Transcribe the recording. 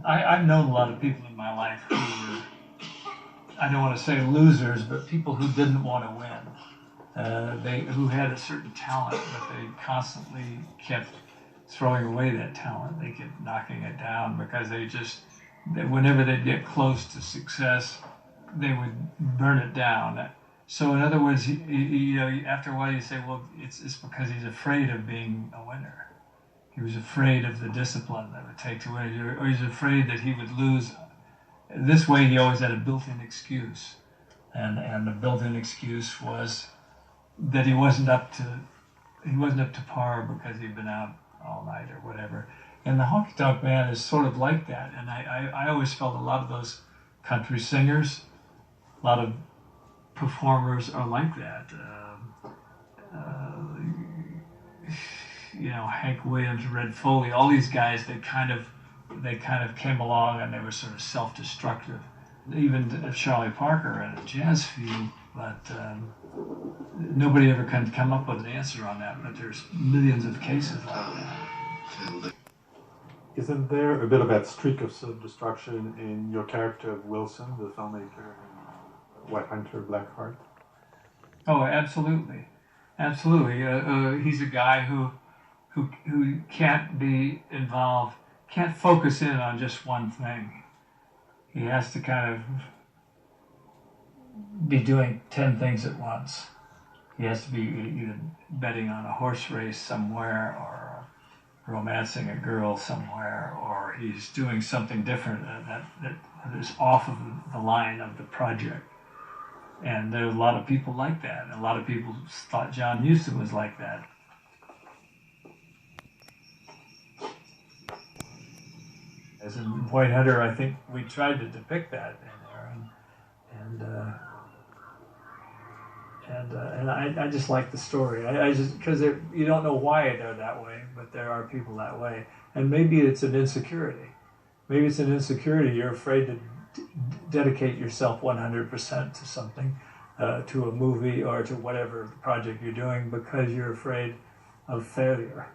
I've known a lot of people in my life who were, I don't want to say losers, but people who didn't want to win. Who had a certain talent, but they constantly kept throwing away that talent. They kept knocking it down because whenever they'd get close to success, they would burn it down. So in other words, after a while you say, well, it's because he's afraid of being a winner. He was afraid of the discipline that it would take to win, or he's afraid that he would lose. This way, he always had a built-in excuse, and the built-in excuse was that he wasn't up to par because he'd been out all night or whatever. And the Honky Tonk Man is sort of like that. And I always felt a lot of those country singers, a lot of performers are like that. Hank Williams, Red Foley, all these guys, they kind of came along and they were sort of self-destructive. Even Charlie Parker had a jazz feel, but nobody ever can come up with an answer on that. But there's millions of cases like that. Isn't there a bit of that streak of self-destruction in your character of Wilson, the filmmaker, White Hunter, Black Heart? Oh, absolutely, absolutely. He's a guy who can't be involved, can't focus in on just one thing. He has to kind of be doing 10 things at once. He has to be either betting on a horse race somewhere, or romancing a girl somewhere, or he's doing something different that is off of the line of the project. And there are a lot of people like that. And a lot of people thought John Huston was like that. As in White Hunter, I think we tried to depict that in there, and I just like the story. I just, because you don't know why they're that way, but there are people that way, and maybe it's an insecurity. Maybe it's an insecurity. You're afraid to dedicate yourself 100% to something, to a movie or to whatever project you're doing, because you're afraid of failure.